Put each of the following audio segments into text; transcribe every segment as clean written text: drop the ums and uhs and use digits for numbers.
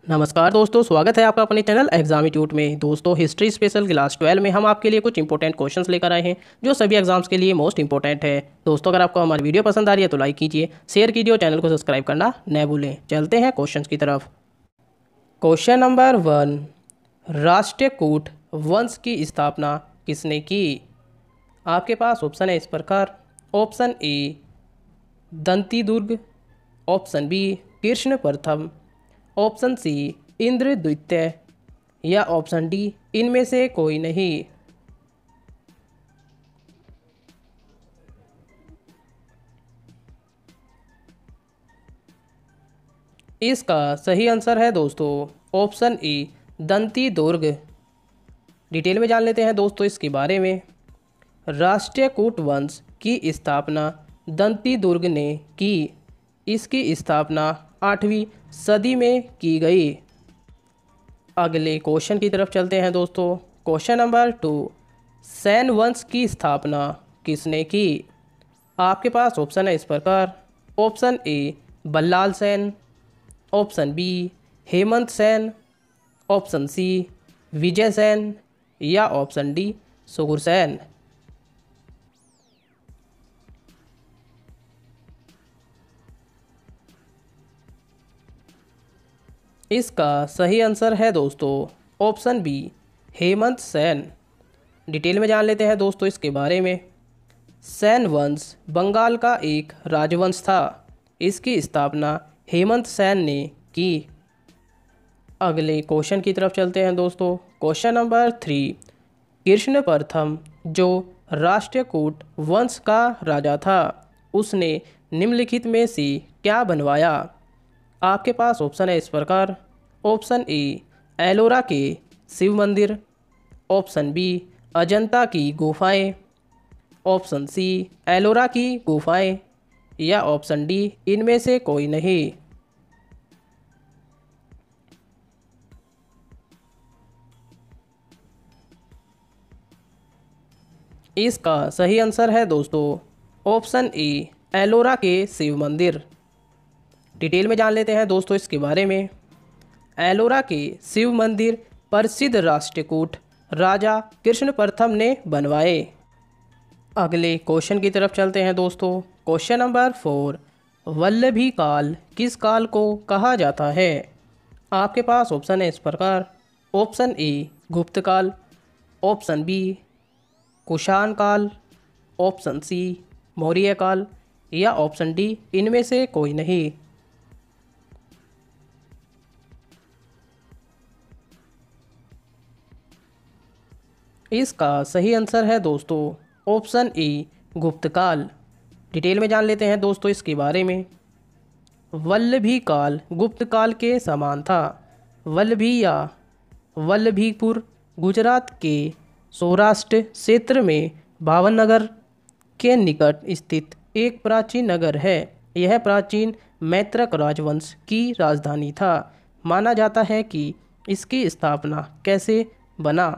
नमस्कार दोस्तों, स्वागत है आपका अपने चैनल एग्जामिट्यूट में। दोस्तों, हिस्ट्री स्पेशल क्लास 12 में हम आपके लिए कुछ इंपॉर्टेंट क्वेश्चंस लेकर आए हैं जो सभी एग्जाम्स के लिए मोस्ट इंपॉर्टेंट है। दोस्तों, अगर आपको हमारी वीडियो पसंद आ रही है तो लाइक कीजिए, शेयर कीजिए और चैनल को सब्सक्राइब करना न भूलें। चलते हैं क्वेश्चन की तरफ। क्वेश्चन नंबर 1, राष्ट्रकूट वंश की स्थापना किसने की? आपके पास ऑप्शन है इस प्रकार। Option A Dantidurga, option B Krishna Pratham, option सी इंद्र द्वितीय या ऑप्शन डी इनमें से कोई नहीं। इसका सही आंसर है दोस्तों option A Danti Durg. Detail में जान लेते हैं दोस्तों इसके बारे में। राष्ट्रकूट वंश की स्थापना दंती दुर्ग ने की। इसकी स्थापना 8वीं सदी में की गई। अगले क्वेश्चन की तरफ चलते हैं दोस्तों। क्वेश्चन नंबर 2, सैन वंश की स्थापना किसने की? आपके पास ऑप्शन है इस प्रकार। Option A Ballal Sen, option B Hemant Sen, option C Vijay Sen या ऑप्शन डी सुगुरसेन। इसका सही आंसर है दोस्तों option B Hemant Sen. Detail में जान लेते हैं दोस्तों इसके बारे में। सैन वंश बंगाल का एक राजवंश था। इसकी स्थापना हेमंत सेन ने की। अगले क्वेश्चन की तरफ चलते हैं दोस्तों। क्वेश्चन नंबर 3, कृष्ण प्रथम जो राष्ट्रकूट वंश का राजा था उसने निम्नलिखित में से क्या बनवाया? आपके पास ऑप्शन है इस प्रकार। ऑप्शन ए एलोरा के शिव मंदिर, ऑप्शन बी अजंता की गुफाएं, ऑप्शन सी एलोरा की गुफाएं या ऑप्शन डी इनमें से कोई नहीं। इसका सही आंसर है दोस्तों ऑप्शन ए एलोरा के शिव मंदिर। डिटेल में जान लेते हैं दोस्तों इसके बारे में। एलोरा के शिव मंदिर प्रसिद्ध राष्ट्रकूट राजा कृष्ण प्रथम ने बनवाए। अगले क्वेश्चन की तरफ चलते हैं दोस्तों। क्वेश्चन नंबर 4, वल्लभी काल किस काल को कहा जाता है? आपके पास ऑप्शन है इस प्रकार। ऑप्शन ए गुप्त काल, ऑप्शन बी कुषाण काल, ऑप्शन सी मौर्य काल या ऑप्शन डी इनमें से कोई नहीं। इसका सही आंसर है दोस्तों ऑप्शन ए गुप्तकाल। डिटेल में जान लेते हैं दोस्तों इसके बारे में। वल्लभी काल गुप्त काल के समान था। वल्लभी या वल्लभीपुर गुजरात के सौराष्ट्र क्षेत्र में भावनगर के निकट स्थित एक प्राचीन नगर है। यह प्राचीन मैत्रक राजवंश की राजधानी था। माना जाता है कि इसकी स्थापना कैसे बना।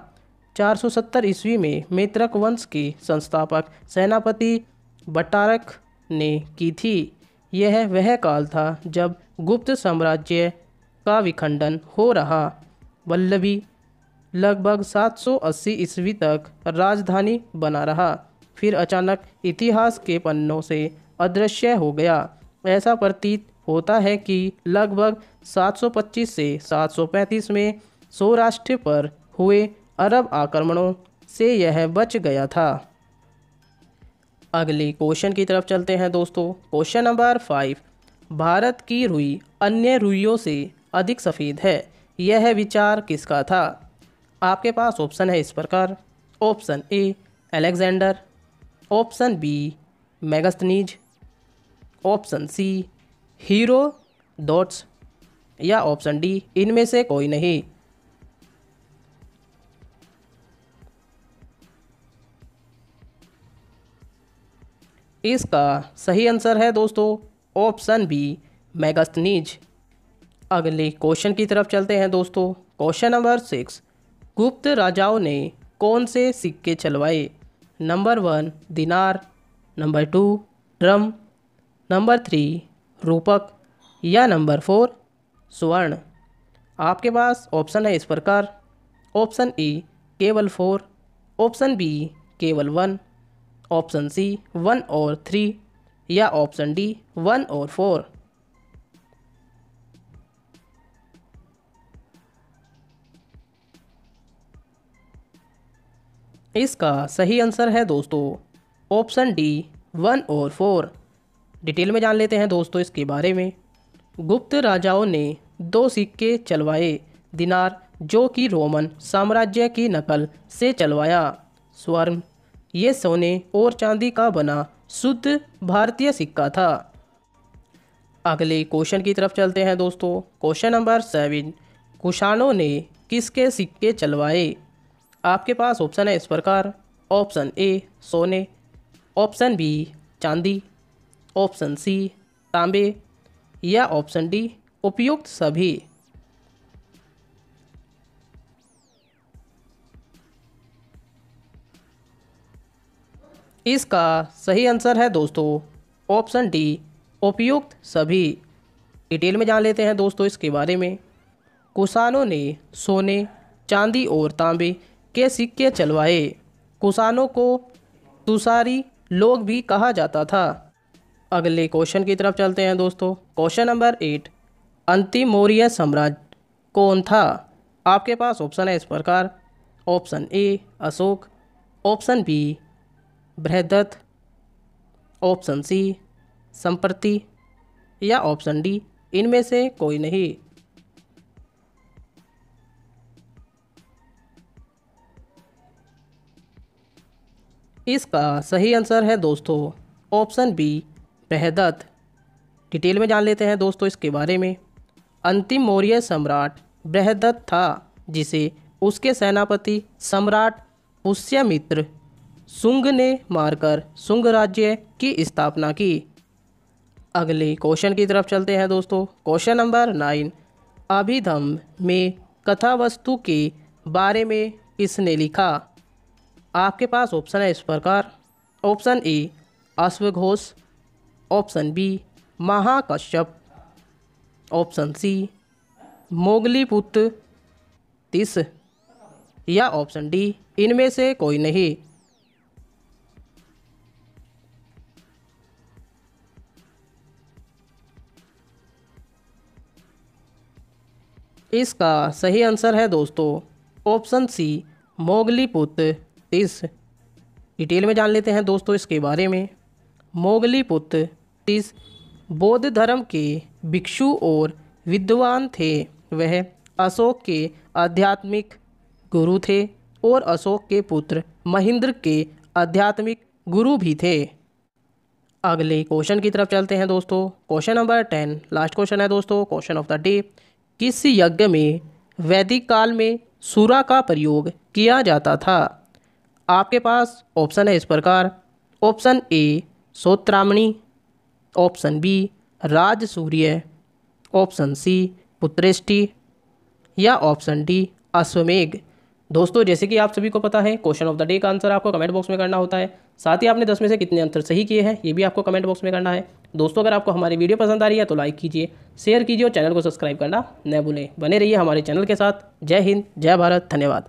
470 ईस्वी में मैत्रक वंश के संस्थापक सेनापति बटारक ने की थी। यह वह काल था जब गुप्त साम्राज्य का विखंडन हो रहा। वल्लभी लगभग 780 ईस्वी तक राजधानी बना रहा, फिर अचानक इतिहास के पन्नों से अदृश्य हो गया। ऐसा प्रतीत होता है कि लगभग 725 से 735 में सौराष्ट्र पर हुए अरब आक्रमणों से यह बच गया था। अगले क्वेश्चन की तरफ चलते हैं दोस्तों। क्वेश्चन नंबर 5, भारत की रुई अन्य रुइयों से अधिक सफ़ेद है। यह विचार किसका था? आपके पास ऑप्शन है इस प्रकार। Option A Alexander, option B Megasthenes, option C Herodotus या ऑप्शन डी इनमें से कोई नहीं। इसका सही आंसर है दोस्तों ऑप्शन बी मेगास्थनीज। अगले क्वेश्चन की तरफ चलते हैं दोस्तों। क्वेश्चन नंबर 6, गुप्त राजाओं ने कौन से सिक्के चलवाए? नंबर 1 दिनार, नंबर 2 ड्रम, नंबर 3 रूपक या नंबर 4 स्वर्ण। आपके पास ऑप्शन है इस प्रकार। ऑप्शन ए केवल 4, ऑप्शन बी केवल 1, ऑप्शन सी 1 और 3 या ऑप्शन डी 1 और 4। इसका सही आंसर है दोस्तों ऑप्शन डी 1 और 4। डिटेल में जान लेते हैं दोस्तों इसके बारे में। गुप्त राजाओं ने 2 सिक्के चलवाए। दिनार जो कि रोमन साम्राज्य की नकल से चलवाया। स्वर्ण ये सोने और चांदी का बना शुद्ध भारतीय सिक्का था। अगले क्वेश्चन की तरफ चलते हैं दोस्तों। क्वेश्चन नंबर 7, कुषाणों ने किसके सिक्के चलवाए? आपके पास ऑप्शन है इस प्रकार। ऑप्शन ए सोने, ऑप्शन बी चांदी, ऑप्शन सी तांबे या ऑप्शन डी उपयुक्त सभी। इसका सही आंसर है दोस्तों ऑप्शन डी उपयुक्त सभी। डिटेल में जान लेते हैं दोस्तों इसके बारे में। कुषाणों ने सोने, चांदी और तांबे के सिक्के चलवाए। कुषाणों को तुषारी लोग भी कहा जाता था। अगले क्वेश्चन की तरफ चलते हैं दोस्तों। क्वेश्चन नंबर 8, अंतिम मौर्य सम्राट कौन था? आपके पास ऑप्शन है इस प्रकार। Option A Ashok, option B Brihadratha, option C Samprati या ऑप्शन डी इनमें से कोई नहीं। इसका सही आंसर है दोस्तों ऑप्शन बी बृहदत्त। डिटेल में जान लेते हैं दोस्तों इसके बारे में। अंतिम मौर्य सम्राट बृहदत्त था, जिसे उसके सेनापति सम्राट पुष्यमित्र शुंग ने मारकर शुंग राज्य की स्थापना की। अगले क्वेश्चन की तरफ चलते हैं दोस्तों। क्वेश्चन नंबर 9, अभिधम्म में कथा वस्तु के बारे में किसने लिखा? आपके पास ऑप्शन है इस प्रकार। ऑप्शन ए अश्वघोष, option B Mahakashyap, option C Moggaliputta Tissa या ऑप्शन डी इनमें से कोई नहीं। इसका सही आंसर है दोस्तों ऑप्शन सी मोगलीपुत्र तिस। डिटेल में जान लेते हैं दोस्तों इसके बारे में। मोगलीपुत्र तिस बौद्ध धर्म के भिक्षु और विद्वान थे। वह अशोक के आध्यात्मिक गुरु थे और अशोक के पुत्र महेंद्र के आध्यात्मिक गुरु भी थे। अगले क्वेश्चन की तरफ चलते हैं दोस्तों। क्वेश्चन नंबर 10 लास्ट क्वेश्चन है दोस्तों, क्वेश्चन ऑफ द डे। किस यज्ञ में वैदिक काल में सूरा का प्रयोग किया जाता था? आपके पास ऑप्शन है इस प्रकार। Option A Sautramani, option B Rajasuya, option C Putreshti या ऑप्शन डी अश्वमेघ। दोस्तों जैसे कि आप सभी को पता है, क्वेश्चन ऑफ द डे का आंसर आपको कमेंट बॉक्स में करना होता है। साथ ही आपने 10 में से कितने आंसर सही किए हैं ये भी आपको कमेंट बॉक्स में करना है। दोस्तों अगर आपको हमारी वीडियो पसंद आ रही है तो लाइक कीजिए, शेयर कीजिए और चैनल को सब्सक्राइब करना न भूलें। बने रहिए हमारे चैनल के साथ। जय हिंद, जय भारत, धन्यवाद।